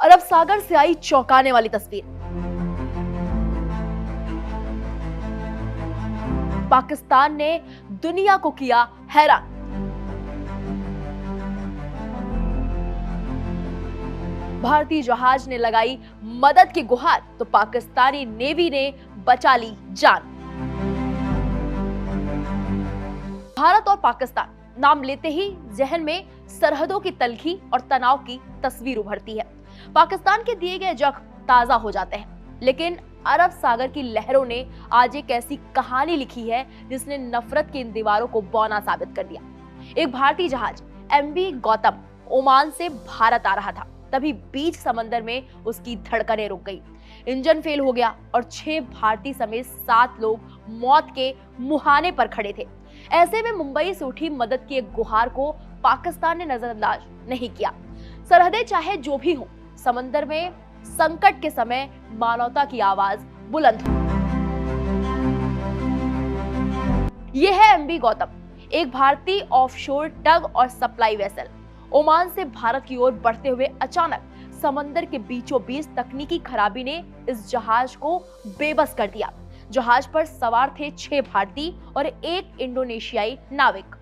अरब सागर से आई चौंकाने वाली तस्वीर। पाकिस्तान ने दुनिया को किया हैरान। भारतीय जहाज ने लगाई मदद की गुहार तो पाकिस्तानी नेवी ने बचा ली जान। भारत और पाकिस्तान नाम लेते ही जहन में सरहदों की तलखी और तनाव की तस्वीर उभरती है। पाकिस्तान के दिए गए जख्म ताजा हो जाते हैं, लेकिन अरब सागर की लहरों ने आज एक ऐसी कहानी लिखी है जिसने नफरत की इन दीवारों को बौना साबित कर दिया। एक भारतीय जहाज एमवी गौतम ओमान से भारत आ रहा था, तभी बीच समंदर में उसकी धड़कनें रुक गई। इंजन फेल हो गया और 6 भारतीय समेत 7 लोग मौत के मुहाने पर खड़े थे। ऐसे में मुंबई से उठी मदद की एक गुहार को पाकिस्तान ने नजरअंदाज नहीं किया। सरहदें चाहे जो भी हो, समंदर में संकट के समय मानवता की आवाज बुलंद हो। यह है एमवी गौतम, एक भारतीय ऑफशोर टग और सप्लाई वेसल। ओमान से भारत की ओर बढ़ते हुए अचानक समंदर के बीचों बीच तकनीकी खराबी ने इस जहाज को बेबस कर दिया। जहाज पर सवार थे 6 भारतीय और 1 इंडोनेशियाई नाविक।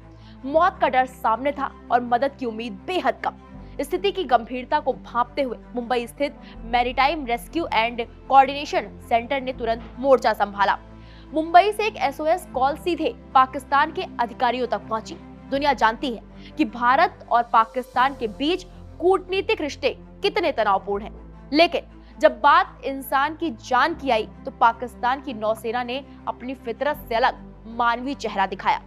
मौत का डर सामने था और मदद की उम्मीद बेहद कम। स्थिति की गंभीरता को भांपते हुए मुंबई स्थित maritime rescue and coordination centre ने तुरंत मोर्चा संभाला। मुंबई से एक एसओएस कॉल सीधे पाकिस्तान के अधिकारियों तक पहुंची। दुनिया जानती है कि भारत और पाकिस्तान के बीच कूटनीतिक रिश्ते कितने तनावपूर्ण हैं, लेकिन जब बात इंसान की जान की आई तो पाकिस्तान की नौसेना ने अपनी फितरत से अलग मानवीय चेहरा दिखाया।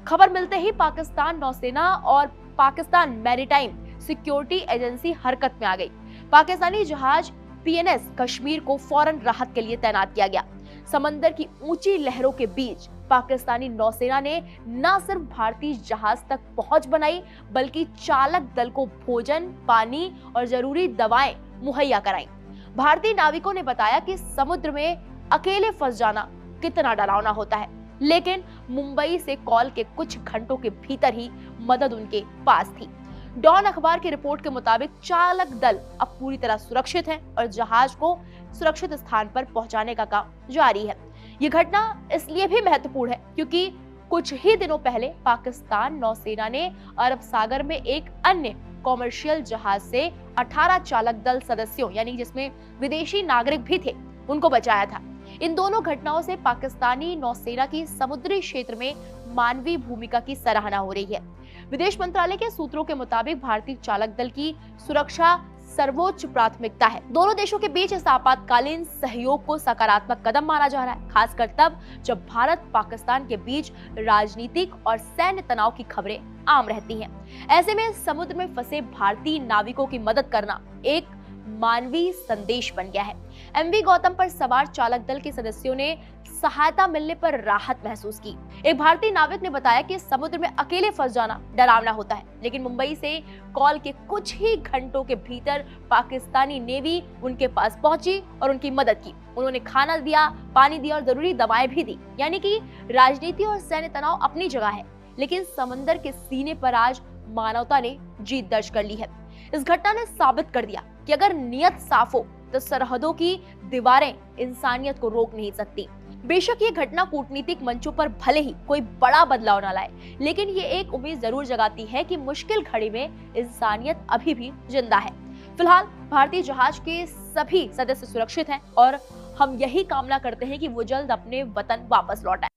खबर मिलते ही पाकिस्तान नौसेना और पाकिस्तान मैरीटाइम सिक्योरिटी एजेंसी हरकत में आ गई। पाकिस्तानी जहाज पीएनएस कश्मीर को फौरन राहत के लिए तैनात किया गया। समंदर की ऊंची लहरों के बीच पाकिस्तानी नौसेना ने न सिर्फ भारतीय जहाज तक पहुंच बनाई, बल्कि चालक दल को भोजन, पानी और जरूरी दवाएं मुहैया कराई। भारतीय नाविकों ने बताया कि समुद्र में अकेले फंस जाना कितना डरावना होता है, लेकिन मुंबई से कॉल के कुछ घंटों के भीतर ही मदद उनके पास थी। डॉन अखबार की रिपोर्ट के मुताबिक चालक दल अब पूरी तरह सुरक्षित है और जहाज को सुरक्षित स्थान पर पहुंचाने का काम जारी है। ये घटना इसलिए भी महत्वपूर्ण है क्योंकि कुछ ही दिनों पहले पाकिस्तान नौसेना ने अरब सागर में एक अन्य कॉमर्शियल जहाज से 18 चालक दल सदस्यों, यानी जिसमें विदेशी नागरिक भी थे, उनको बचाया था। इन दोनों घटनाओं से पाकिस्तानी नौसेना की समुद्री क्षेत्र में मानवीय भूमिका की सराहना हो रही है। विदेश मंत्रालय के सूत्रों के मुताबिक भारतीय चालक दल की सुरक्षा सर्वोच्च प्राथमिकता है। दोनों देशों के बीच इस आपातकालीन सहयोग को सकारात्मक कदम माना जा रहा है, खासकर तब जब भारत पाकिस्तान के बीच राजनीतिक और सैन्य तनाव की खबरें आम रहती हैं। ऐसे में समुद्र में फंसे भारतीय नाविकों की मदद करना एक मानवीय संदेश बन गया है। एमवी गौतम पर सवार चालक दल के सदस्यों ने सहायता मिलने पर राहत महसूस की। एक भारतीय नाविक ने बताया कि समुद्र में अकेले फंस जाना डरावना होता है, लेकिन मुंबई से कॉल के कुछ ही घंटों के भीतर पाकिस्तानी नेवी उनके पास पहुंची और उनकी मदद की। उन्होंने खाना दिया, पानी दिया और जरूरी दवाएं भी दी। यानी कि राजनीति और सैन्य तनाव अपनी जगह है, लेकिन समंदर के सीने पर आज मानवता ने जीत दर्ज कर ली है। इस घटना ने साबित कर दिया कि अगर नीयत साफ हो तो सरहदों की दीवारें इंसानियत को रोक नहीं सकती। बेशक ये घटना कूटनीतिक मंचों पर भले ही कोई बड़ा बदलाव न लाए, लेकिन ये एक उम्मीद जरूर जगाती है कि मुश्किल घड़ी में इंसानियत अभी भी जिंदा है। फिलहाल भारतीय जहाज के सभी सदस्य सुरक्षित हैं और हम यही कामना करते हैं कि वो जल्द अपने वतन वापस लौट आए।